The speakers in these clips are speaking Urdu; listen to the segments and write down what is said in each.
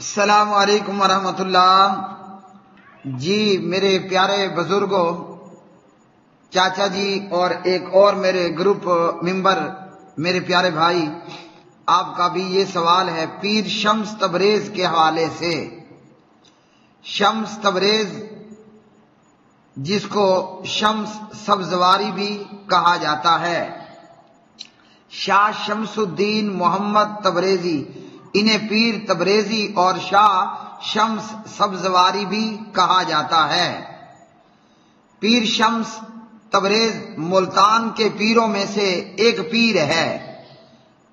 السلام علیکم ورحمۃ اللہ۔ جی میرے پیارے بزرگوں، چاچا جی اور ایک اور میرے گروپ ممبر، میرے پیارے بھائی، آپ کا بھی یہ سوال ہے پیر شمس تبریز کے حوالے سے۔ شمس تبریز، جس کو شمس سبزواری بھی کہا جاتا ہے، شاہ شمس الدین محمد تبریزی، انہیں پیر تبریزی اور شاہ شمس سبزواری بھی کہا جاتا ہے۔ پیر شمس تبریز ملتان کے پیروں میں سے ایک پیر ہے،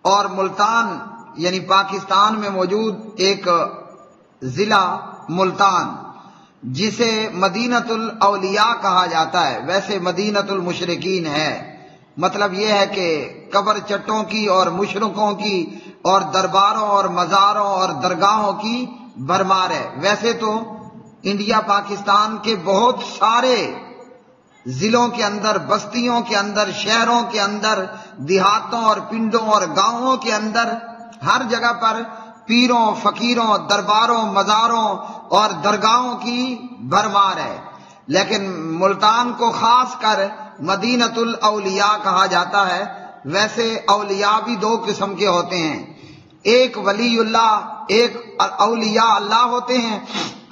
اور ملتان یعنی پاکستان میں موجود ایک ضلع ملتان، جسے مدینۃ الاولیاء کہا جاتا ہے، ویسے مدینۃ المشرکین ہے۔ مطلب یہ ہے کہ قبر چٹوں کی اور مشرکوں کی اور درباروں اور مزاروں اور درگاہوں کی بھرمار ہے۔ ویسے تو انڈیا پاکستان کے بہت سارے ضلعوں کے اندر، بستیوں کے اندر، شہروں کے اندر، دیہاتوں اور پنڈوں اور گاؤں کے اندر ہر جگہ پر پیروں، فقیروں، درباروں، مزاروں اور درگاہوں کی بھرمار ہے، لیکن ملتان کو خاص کر مدینۃ الاولیاء کہا جاتا ہے۔ ویسے اولیاء بھی دو قسم کے ہوتے ہیں، ایک ولی اللہ، ایک اولیاء اللہ ہوتے ہیں،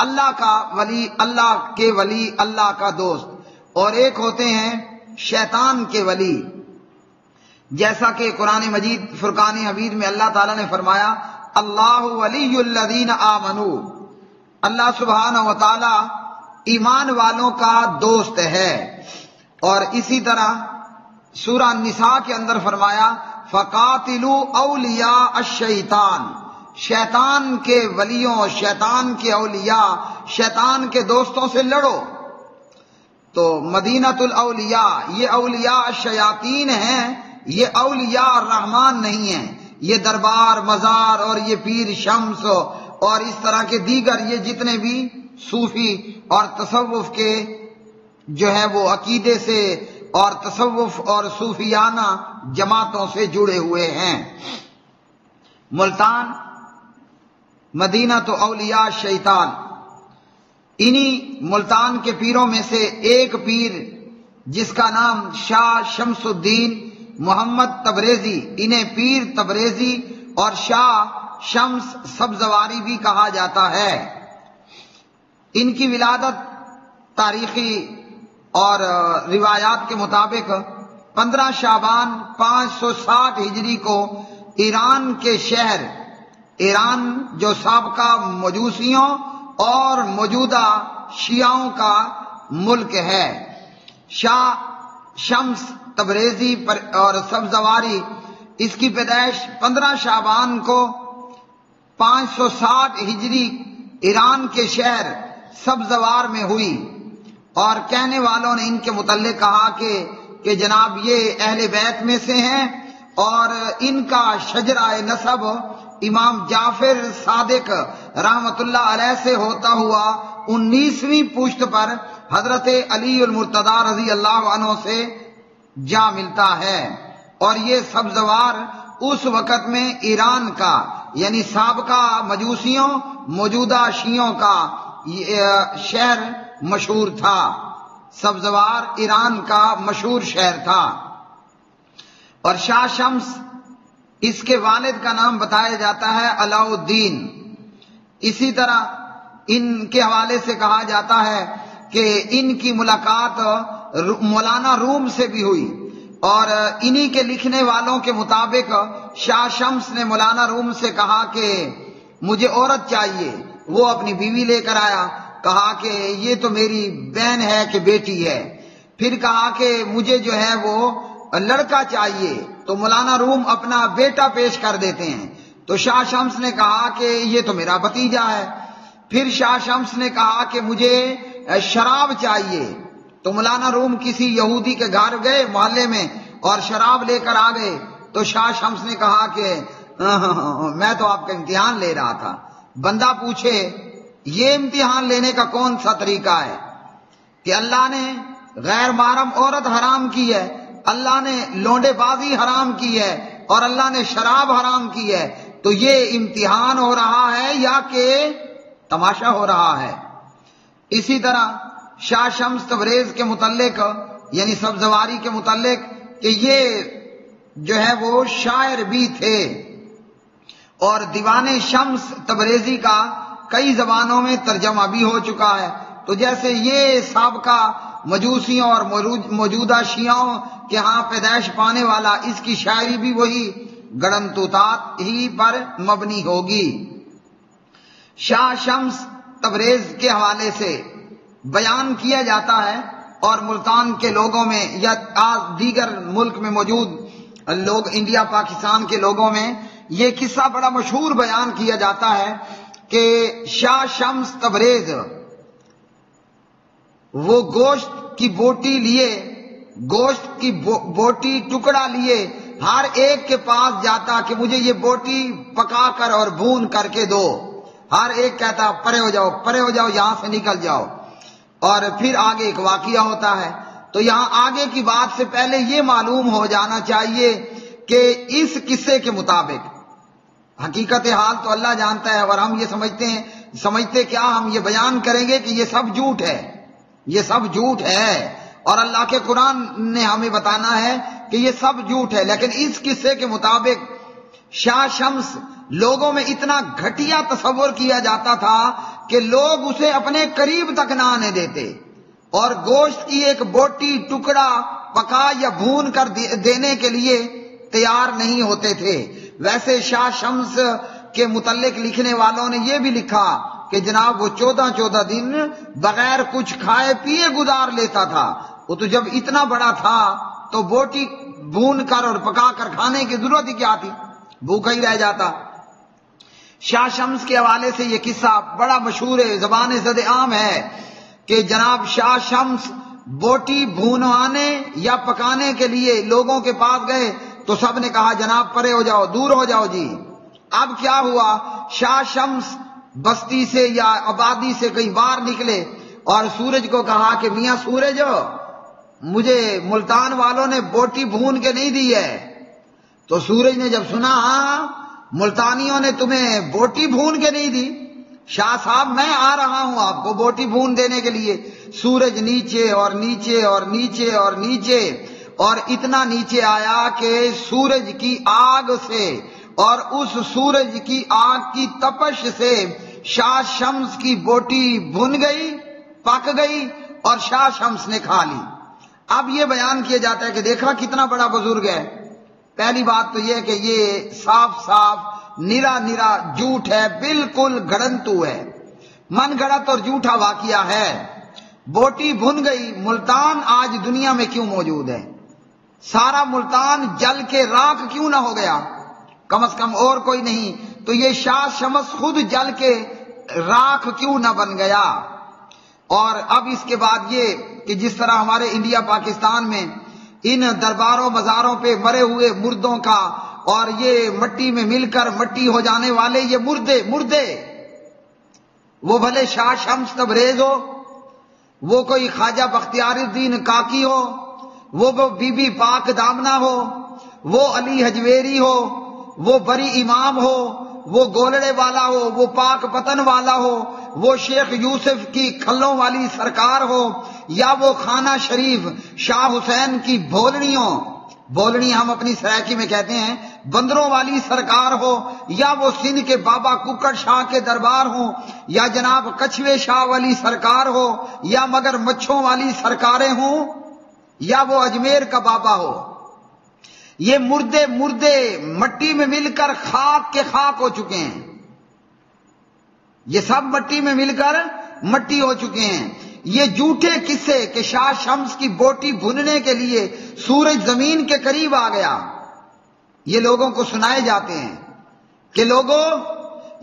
اللہ کا ولی، اللہ کے ولی، اللہ کا دوست، اور ایک ہوتے ہیں شیطان کے ولی، جیسا کہ قرآن مجید فرقان حمید میں اللہ تعالیٰ نے فرمایا اللہ ولی الذین آمنوا، اللہ سبحانہ و تعالیٰ ایمان والوں کا دوست ہے۔ اور اسی طرح سورہ النساء کے اندر فرمایا فقاتلوا اولیاء الشیطان، شیطان کے ولیوں، شیطان کے اولیاء، شیطان کے دوستوں سے لڑو۔ تو مدینۃ الاولیاء یہ اولیاء الشیاطین ہیں، یہ اولیاء الرحمن نہیں ہیں۔ یہ دربار، مزار اور یہ پیر شمس اور اس طرح کے دیگر یہ جتنے بھی صوفی اور تصوف کے جو ہے وہ عقیدے سے اور تصوف اور صوفیانہ جماعتوں سے جڑے ہوئے ہیں۔ ملتان مدینۃ اولیاء شیطان، انہی ملتان کے پیروں میں سے ایک پیر جس کا نام شاہ شمس الدین محمد تبریزی، انہیں پیر تبریزی اور شاہ شمس سبزواری بھی کہا جاتا ہے۔ ان کی ولادت تاریخی اور روایات کے مطابق 15 شعبان 560 ہجری کو ایران کے شہر، ایران جو سابقہ مجوسیوں اور موجودہ شیعوں کا ملک ہے، شاہ شمس تبریزی اور سبزواری، اس کی پیدائش 15 شعبان کو 560 ہجری ایران کے شہر سبزوار میں ہوئی، اور کہنے والوں نے ان کے متعلق کہا کہ جناب یہ اہل بیت میں سے ہیں، اور ان کا شجرہ نسب امام جعفر صادق رحمت اللہ علیہ سے ہوتا ہوا 19ویں پشت پر حضرت علی المرتضی رضی اللہ عنہ سے جا ملتا ہے۔ اور یہ سبزوار اس وقت میں ایران کا یعنی سابقہ مجوسیوں موجودہ شیعوں کا شہر مشہور تھا۔ سبزوار ایران کا مشہور شہر تھا۔ اور شاہ شمس، اس کے والد کا نام بتایا جاتا ہے علاء الدین۔ اسی طرح ان کے حوالے سے کہا جاتا ہے کہ ان کی ملاقات مولانا روم سے بھی ہوئی، اور انہی کے لکھنے والوں کے مطابق شاہ شمس نے مولانا روم سے کہا کہ مجھے عورت چاہیے۔ وہ اپنی بیوی لے کر آیا، کہا کہ یہ تو میری بہن ہے کہ بیٹی ہے۔ پھر کہا کہ مجھے جو ہے وہ لڑکا چاہیے، تو مولانا روم اپنا بیٹا پیش کر دیتے ہیں۔ تو شاہ شمس نے کہا کہ یہ تو میرا بھتیجا ہے۔ پھر شاہ شمس نے کہا کہ مجھے شراب چاہیے، تو مولانا روم کسی یہودی کے گھر گئے محلے میں اور شراب لے کر آ گئے۔ تو شاہ شمس نے کہا کہ میں تو آپ کا امتحان لے رہا تھا۔ بندہ پوچھے یہ امتحان لینے کا کون سا طریقہ ہے کہ اللہ نے غیر محرم عورت حرام کی ہے، اللہ نے لونڈے بازی حرام کی ہے، اور اللہ نے شراب حرام کی ہے، تو یہ امتحان ہو رہا ہے یا کہ تماشا ہو رہا ہے؟ اسی طرح شاہ شمس تبریز کے متعلق یعنی سبزواری کے متعلق کہ یہ جو ہے وہ شاعر بھی تھے، اور دیوان شمس تبریزی کا کئی زبانوں میں ترجمہ بھی ہو چکا ہے۔ تو جیسے یہ سابقہ مجوسیوں اور موجودہ شیعوں کے ہاں پیدائش پانے والا، اس کی شاعری بھی وہی گڑنتوتات ہی پر مبنی ہوگی۔ شاہ شمس تبریز کے حوالے سے بیان کیا جاتا ہے، اور ملتان کے لوگوں میں یا دیگر ملک میں موجود لوگ، انڈیا پاکستان کے لوگوں میں یہ قصہ بڑا مشہور بیان کیا جاتا ہے کہ شاہ شمس تبریز وہ گوشت کی بوٹی لیے، گوشت کی بوٹی ٹکڑا لیے ہر ایک کے پاس جاتا کہ مجھے یہ بوٹی پکا کر اور بھون کر کے دو۔ ہر ایک کہتا پرے ہو جاؤ، پرے ہو جاؤ، یہاں سے نکل جاؤ۔ اور پھر آگے ایک واقعہ ہوتا ہے۔ تو یہاں آگے کی بات سے پہلے یہ معلوم ہو جانا چاہیے کہ اس قصے کے مطابق حقیقت حال تو اللہ جانتا ہے، اور ہم یہ سمجھتے کیا ہم یہ بیان کریں گے کہ یہ سب جھوٹ ہے، یہ سب جھوٹ ہے، اور اللہ کے قرآن نے ہمیں بتانا ہے کہ یہ سب جھوٹ ہے۔ لیکن اس قصے کے مطابق شاہ شمس لوگوں میں اتنا گھٹیا تصور کیا جاتا تھا کہ لوگ اسے اپنے قریب تک نہ آنے دیتے، اور گوشت کی ایک بوٹی ٹکڑا پکا یا بھون کر دینے کے لیے تیار نہیں ہوتے تھے۔ ویسے شاہ شمس کے متعلق لکھنے والوں نے یہ بھی لکھا کہ جناب وہ 14 دن بغیر کچھ کھائے پیے گزار لیتا تھا۔ وہ تو جب اتنا بڑا تھا تو بوٹی بھون کر اور پکا کر کھانے کی ضرورت ہی کیا تھی، بھوکا ہی رہ جاتا۔ شاہ شمس کے حوالے سے یہ قصہ بڑا مشہور ہے، زبان زد عام ہے کہ جناب شاہ شمس بوٹی بھونوانے یا پکانے کے لیے لوگوں کے پاس گئے تو سب نے کہا جناب پرے ہو جاؤ، دور ہو جاؤ جی۔ اب کیا ہوا، شاہ شمس بستی سے یا آبادی سے کہیں باہر نکلے اور سورج کو کہا کہ میاں سورج، مجھے ملتان والوں نے بوٹی بھون کے نہیں دی ہے۔ تو سورج نے جب سنا ہاں ملتانیوں نے تمہیں بوٹی بھون کے نہیں دی، شاہ صاحب میں آ رہا ہوں آپ کو بوٹی بھون دینے کے لیے۔ سورج نیچے اور نیچے اور نیچے اور نیچے، اور اتنا نیچے آیا کہ سورج کی آگ سے اور اس سورج کی آگ کی تپش سے شاہ شمس کی بوٹی بھن گئی، پک گئی، اور شاہ شمس نے کھا لی۔ اب یہ بیان کیا جاتا ہے کہ دیکھا کتنا بڑا بزرگ ہے۔ پہلی بات تو یہ کہ یہ صاف صاف نرا جھوٹ ہے، بالکل گھڑنتو ہے، من گھڑت اور جھوٹا واقعہ ہے۔ بوٹی بھن گئی۔ ملتان آج دنیا میں کیوں موجود ہے؟ سارا ملتان جل کے راکھ کیوں نہ ہو گیا؟ کم از کم اور کوئی نہیں تو یہ شاہ شمس خود جل کے راکھ کیوں نہ بن گیا؟ اور اب اس کے بعد یہ کہ جس طرح ہمارے انڈیا پاکستان میں ان درباروں مزاروں پہ مرے ہوئے مردوں کا، اور یہ مٹی میں مل کر مٹی ہو جانے والے یہ مردے وہ بھلے شاہ شمس تبریز ہو، وہ کوئی خواجہ بختیار الدین کاکی ہو، وہ بی بی پاک دامنہ ہو، وہ علی حجویری ہو، وہ بری امام ہو، وہ گولڑے والا ہو، وہ پاک پتن والا ہو، وہ شیخ یوسف کی کھلوں والی سرکار ہو، یا وہ خانہ شریف شاہ حسین کی بولنی ہم اپنی سرائکی میں کہتے ہیں بندروں والی سرکار ہو، یا وہ سندھ کے بابا ککڑ شاہ کے دربار ہوں، یا جناب کچھوے شاہ والی سرکار ہو، یا مگر مچھوں والی سرکاریں ہوں، یا وہ اجمیر کا بابا ہو، یہ مردے مٹی میں مل کر خاک کے خاک ہو چکے ہیں۔ یہ سب مٹی میں مل کر مٹی ہو چکے ہیں۔ یہ جھوٹے قصے کہ شاہ شمس کی بوٹی بھننے کے لیے سورج زمین کے قریب آ گیا، یہ لوگوں کو سنائے جاتے ہیں کہ لوگوں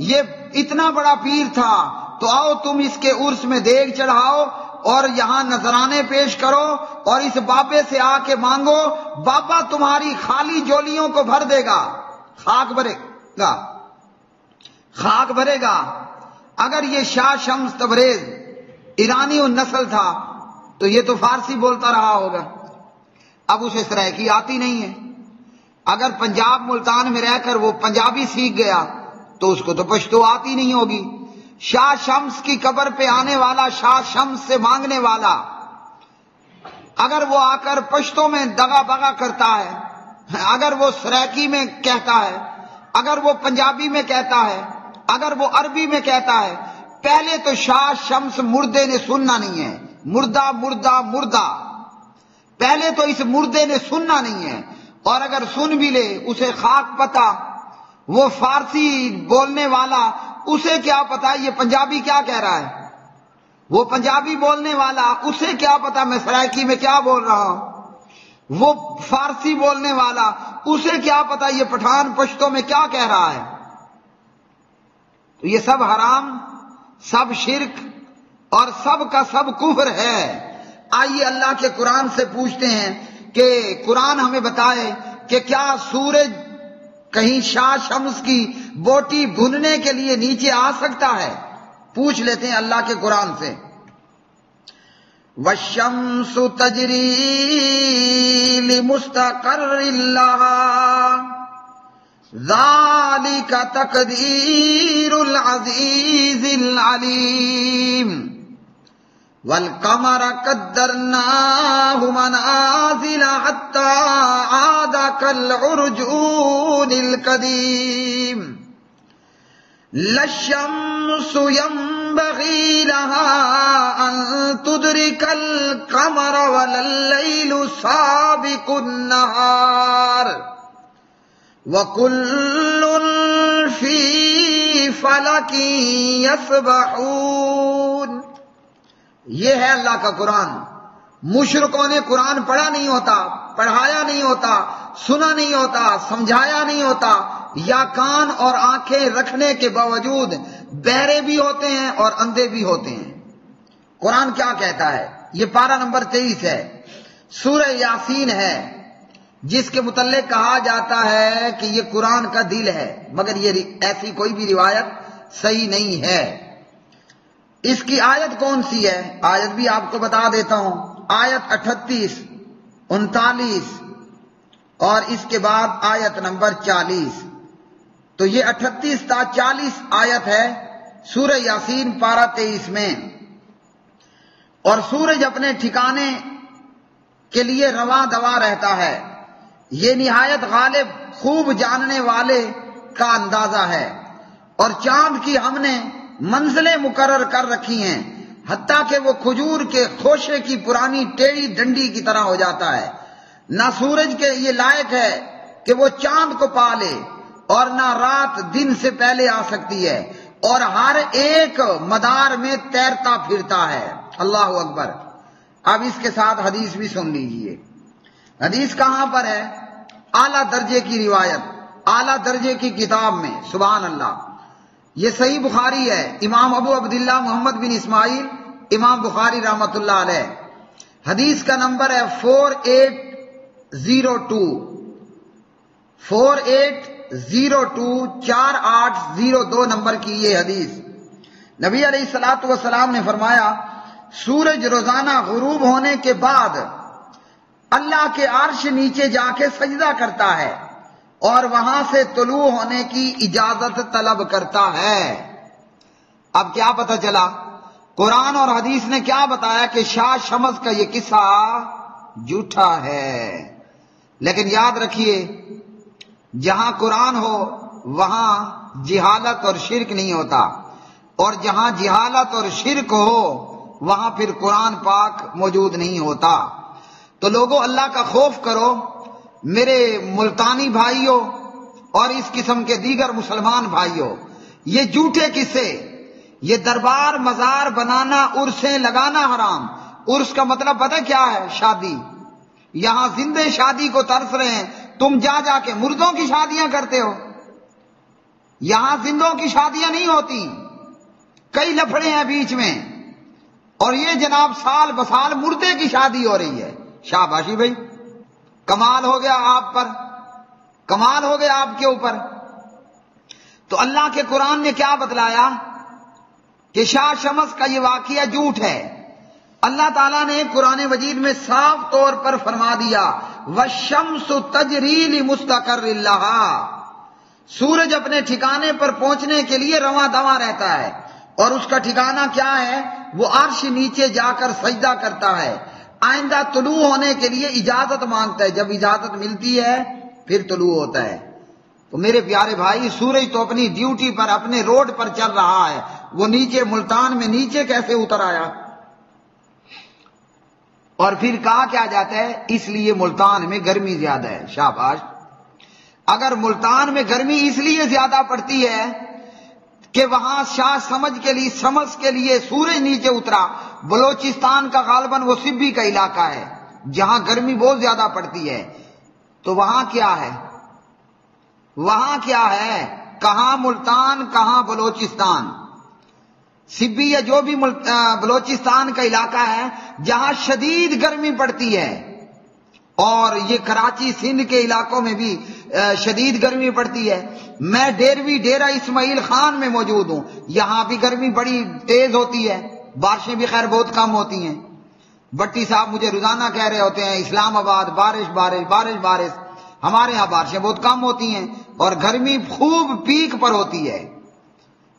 یہ اتنا بڑا پیر تھا تو آؤ تم اس کے عرس میں دیگ چڑھاؤ اور یہاں نذرانے پیش کرو اور اس بابے سے آ کے مانگو، بابا تمہاری خالی جولیوں کو بھر دے گا، خاک بھرے گا۔ اگر یہ شاہ شمس تبریز ایرانی نسل تھا تو یہ تو فارسی بولتا رہا ہوگا، اب اسے سرائکی آتی نہیں ہے، اگر پنجاب ملتان میں رہ کر وہ پنجابی سیکھ گیا تو اس کو تو پشتو آتی نہیں ہوگی۔ شاہ شمس کی قبر پہ آنے والا، شاہ شمس سے مانگنے والا، اگر وہ آ کر پشتو میں دغا بغا کرتا ہے، اگر وہ سریکی میں کہتا ہے، اگر وہ پنجابی میں کہتا ہے، اگر وہ عربی میں کہتا ہے، پہلے تو شاہ شمس مردے نے سننا نہیں ہے، مردہ مردہ مردہ، پہلے تو اس مردے نے سننا نہیں ہے، اور اگر سن بھی لے اسے خاک پتہ، وہ فارسی بولنے والا اسے کیا پتا یہ پنجابی کیا کہہ رہا ہے، وہ پنجابی بولنے والا اسے کیا پتا میں سرائکی میں کیا بول رہا ہوں، وہ فارسی بولنے والا اسے کیا پتا یہ پٹھان پشتوں میں کیا کہہ رہا ہے۔ تو یہ سب حرام، سب شرک اور سب کا سب کفر ہے۔ آئیے اللہ کے قرآن سے پوچھتے ہیں کہ قرآن ہمیں بتائے کہ کیا سورج کہیں شاہ شمس کی بوٹی بھننے کے لیے نیچے آ سکتا ہے؟ پوچھ لیتے ہیں اللہ کے قرآن سے۔ وَالشَّمْسُ تَجْرِي لِمُسْتَقَرٍّ لَهَا ذَلِكَ تَقْدِيرُ الْعَزِيزِ الْعَلِيمِ وَالْقَمَرَ قَدَّرْنَاهُ مَنَازِلَ حَتَّى عَادَ كَالْعُرْجُونِ الْقَدِيمِ لَا الشَّمْسُ يَنبَغِي لَهَا أَن تُدْرِكَ الْقَمَرَ وَلَا اللَّيْلُ سَابِقُ النَّهَارِ وَكُلٌّ فِي فَلَكٍ يَسْبَحُونَ۔ یہ ہے اللہ کا قرآن۔ مشرکوں نے قرآن پڑھا نہیں ہوتا، پڑھایا نہیں ہوتا، سنا نہیں ہوتا، سمجھایا نہیں ہوتا، یا کان اور آنکھیں رکھنے کے باوجود بہرے بھی ہوتے ہیں اور اندھے بھی ہوتے ہیں۔ قرآن کیا کہتا ہے؟ یہ پارہ نمبر 23 ہے، سورہ یاسین ہے، جس کے متعلق کہا جاتا ہے کہ یہ قرآن کا دل ہے، مگر یہ ایسی کوئی بھی روایت صحیح نہیں ہے۔ اس کی آیت کون سی ہے؟ آیت بھی آپ کو بتا دیتا ہوں، آیت 38، 39 اور اس کے بعد آیت نمبر 40۔ تو یہ 38 تا 40 آیت ہے سورہ یاسین پارہ 23 میں۔ اور سورج اپنے ٹھکانے کے لیے رواں دواں رہتا ہے، یہ نہایت غالب خوب جاننے والے کا اندازہ ہے۔ اور چاند کی ہم نے منزلیں مقرر کر رکھی ہیں، حتیٰ کہ وہ کھجور کے خوشے کی پرانی ٹیڑھی ڈنڈی کی طرح ہو جاتا ہے۔ نہ سورج کے یہ لائق ہے کہ وہ چاند کو پا لے، اور نہ رات دن سے پہلے آ سکتی ہے، اور ہر ایک مدار میں تیرتا پھرتا ہے۔ اللہ اکبر۔ اب اس کے ساتھ حدیث بھی سن لیجئے۔ حدیث کہاں پر ہے؟ اعلیٰ درجے کی روایت، اعلیٰ درجے کی کتاب میں، سبحان اللہ۔ یہ صحیح بخاری ہے، امام ابو عبداللہ محمد بن اسماعیل امام بخاری رحمۃ اللہ علیہ۔ حدیث کا نمبر ہے 4802، 4802، 4802 نمبر کی یہ حدیث۔ نبی علیہ الصلوۃ والسلام نے فرمایا، سورج روزانہ غروب ہونے کے بعد اللہ کے عرش نیچے جا کے سجدہ کرتا ہے اور وہاں سے طلوع ہونے کی اجازت طلب کرتا ہے۔ اب کیا پتہ چلا؟ قرآن اور حدیث نے کیا بتایا کہ شاہ شمس کا یہ قصہ جھوٹا ہے۔ لیکن یاد رکھیے، جہاں قرآن ہو وہاں جہالت اور شرک نہیں ہوتا، اور جہاں جہالت اور شرک ہو وہاں پھر قرآن پاک موجود نہیں ہوتا۔ تو لوگوں، اللہ کا خوف کرو، میرے ملتانی بھائیوں اور اس قسم کے دیگر مسلمان بھائیوں۔ یہ جھوٹے قصے، یہ دربار مزار بنانا، عرسیں لگانا حرام۔ عرس کا مطلب پتہ کیا ہے؟ شادی۔ یہاں زندے شادی کو ترس رہے ہیں، تم جا جا کے مردوں کی شادیاں کرتے ہو۔ یہاں زندوں کی شادیاں نہیں ہوتی، کئی لفڑے ہیں بیچ میں، اور یہ جناب سال بسال مردے کی شادی ہو رہی ہے۔ شاباشی بھائی، کمال ہو گیا آپ پر، کمال ہو گیا آپ کے اوپر۔ تو اللہ کے قرآن نے کیا بتلایا کہ شاہ شمس کا یہ واقعہ جھوٹ ہے۔ اللہ تعالیٰ نے قرآن مجید میں صاف طور پر فرما دیا والشمس تجری لمستقر لہا، سورج اپنے ٹھکانے پر پہنچنے کے لیے رواں دواں رہتا ہے، اور اس کا ٹھکانہ کیا ہے؟ وہ عرش نیچے جا کر سجدہ کرتا ہے، آئندہ طلوع ہونے کے لیے اجازت مانگتا ہے، جب اجازت ملتی ہے پھر طلوع ہوتا ہے۔ تو میرے پیارے بھائی، سورج تو اپنی ڈیوٹی پر اپنے روڈ پر چل رہا ہے، وہ نیچے ملتان میں نیچے کیسے اتر آیا؟ اور پھر کہا کیا جاتا ہے؟ اس لیے ملتان میں گرمی زیادہ ہے۔ شاباش! اگر ملتان میں گرمی اس لیے زیادہ پڑتی ہے کہ وہاں شاہ شمس کے لیے سورج نیچے اترا، بلوچستان کا غالباً وہ سبی کا علاقہ ہے جہاں گرمی بہت زیادہ پڑتی ہے، تو وہاں کیا ہے؟ وہاں کیا ہے؟ کہاں ملتان، کہاں بلوچستان؟ سبی یا جو بھی بلوچستان کا علاقہ ہے جہاں شدید گرمی پڑتی ہے، اور یہ کراچی سندھ کے علاقوں میں بھی شدید گرمی پڑتی ہے۔ میں ڈیرہ اسماعیل خان میں موجود ہوں، یہاں بھی گرمی بڑی تیز ہوتی ہے، بارشیں بھی خیر بہت کم ہوتی ہیں۔ بٹی صاحب مجھے روزانہ کہہ رہے ہوتے ہیں اسلام آباد بارش بارش بارش بارش، ہمارے ہاں بارشیں بہت کم ہوتی ہیں اور گرمی خوب پیک پر ہوتی ہے۔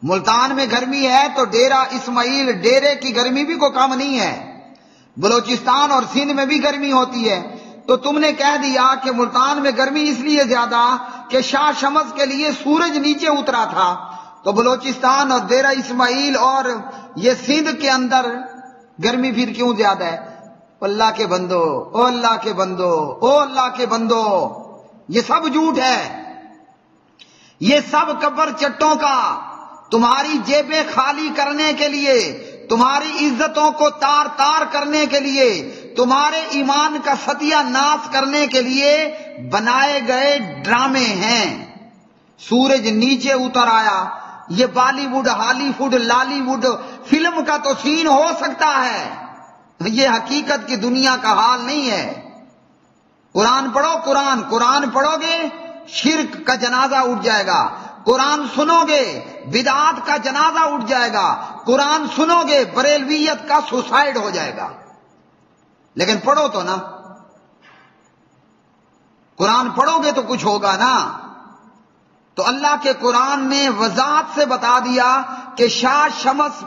ملتان میں گرمی ہے تو ڈیرہ اسماعیل ڈیرے کی گرمی بھی کوئی کم نہیں ہے، بلوچستان اور سندھ میں بھی گرمی ہوتی ہے۔ تو تم نے کہہ دیا کہ ملتان میں گرمی اس لیے زیادہ کہ شاہ شمس کے لیے سورج نیچے اترا تھا، تو بلوچستان اور ڈیرہ اسماعیل اور یہ سندھ کے اندر گرمی پھر کیوں زیادہ ہے؟ اللہ کے بندو، او اللہ کے بندو، او اللہ کے بندو، یہ سب جھوٹ ہے، یہ سب کبر چٹوں کا تمہاری جیبیں خالی کرنے کے لیے، تمہاری عزتوں کو تار تار کرنے کے لیے، تمہارے ایمان کا ستیہ ناش کرنے کے لیے بنائے گئے ڈرامے ہیں۔ سورج نیچے اتر آیا، یہ بالی ووڈ، ہالی ووڈ، لالی ووڈ فلم کا تو سین ہو سکتا ہے، یہ حقیقت کی دنیا کا حال نہیں ہے۔ قرآن پڑھو، قرآن پڑھو گے شرک کا جنازہ اٹھ جائے گا، قرآن سنو گے بدعات کا جنازہ اٹھ جائے گا، قرآن سنو گے بریلویت کا سوسائڈ ہو جائے گا۔ لیکن پڑھو تو نا، قرآن پڑھو گے تو کچھ ہوگا نا۔ تو اللہ کے قرآن نے وضاحت سے بتا دیا کہ شاہ شمس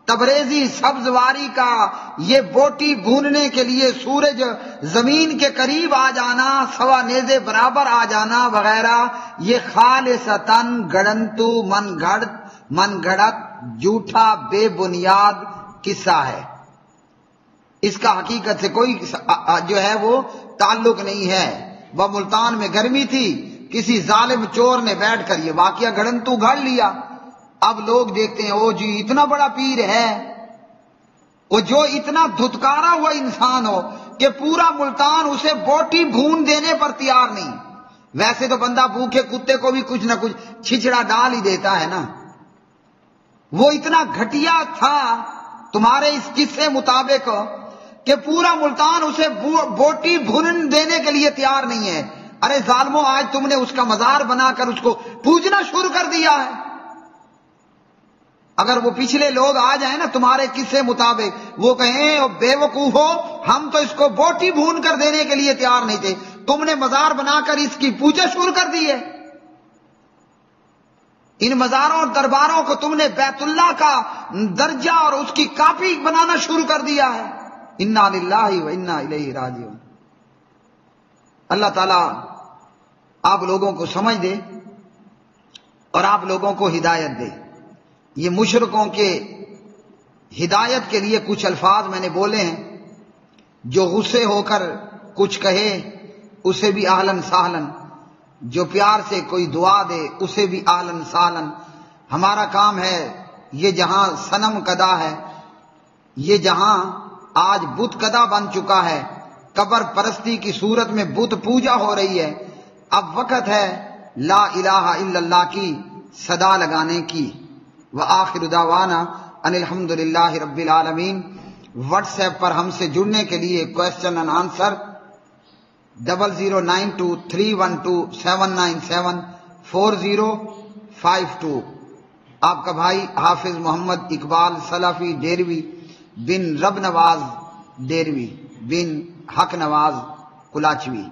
تبریزی سبزواری کا یہ بوٹی بھوننے کے لیے سورج زمین کے قریب آ جانا، سوا نیزے برابر آ جانا وغیرہ، یہ خالصتاً گڑنتو من گھڑت جھوٹا بے بنیاد قصہ ہے، اس کا حقیقت سے کوئی جو ہے وہ تعلق نہیں ہے۔ وہ ملتان میں گرمی تھی، کسی ظالم چور نے بیٹھ کر یہ واقعہ گڑنتو گھڑ لیا۔ اب لوگ دیکھتے ہیں او جی اتنا بڑا پیر ہے، وہ جو اتنا دھتکارا ہوا انسان ہو کہ پورا ملتان اسے بوٹی بھون دینے پر تیار نہیں۔ ویسے تو بندہ بھوکے کتے کو بھی کچھ نہ کچھ چھچڑا ڈال ہی دیتا ہے نا، وہ اتنا گھٹیا تھا تمہارے اس قصے مطابق کہ پورا ملتان اسے بوٹی بھون دینے کے لیے تیار نہیں ہے۔ ارے ظالموں، آج تم نے اس کا مزار بنا کر اس کو پوجنا شروع کر دیا ہے۔ اگر وہ پچھلے لوگ آ جائیں نا تمہارے قصے مطابق، وہ کہیں او بے وقوفو، ہم تو اس کو بوٹی بھون کر دینے کے لیے تیار نہیں تھے، تم نے مزار بنا کر اس کی پوجا شروع کر دی ہے۔ ان مزاروں اور درباروں کو تم نے بیت اللہ کا درجہ اور اس کی کاپی بنانا شروع کر دیا ہے۔ انا للہ و انا الیہ راجعون۔ اللہ تعالیٰ آپ لوگوں کو سمجھ دے اور آپ لوگوں کو ہدایت دے۔ یہ مشرکوں کے ہدایت کے لیے کچھ الفاظ میں نے بولے ہیں، جو غصے ہو کر کچھ کہے اسے بھی اہلاً سہلاً، جو پیار سے کوئی دعا دے اسے بھی اہلاً سہلاً۔ ہمارا کام ہے، یہ جہاں صنم کدا ہے، یہ جہاں آج بت کدا بن چکا ہے، قبر پرستی کی صورت میں بت پوجا ہو رہی ہے، اب وقت ہے لا الہ الا اللہ کی صدا لگانے کی۔ وآخر دعوانا ان الحمدللہ رب العالمین۔ واٹس ایپ پر ہم سے جڑنے کے لیے کوسچن اینڈ آنسر 00923127974052۔ آپ کا بھائی حافظ محمد اقبال سلفی ڈیروی بن رب نواز ڈیروی بن حق نواز کلاچوی۔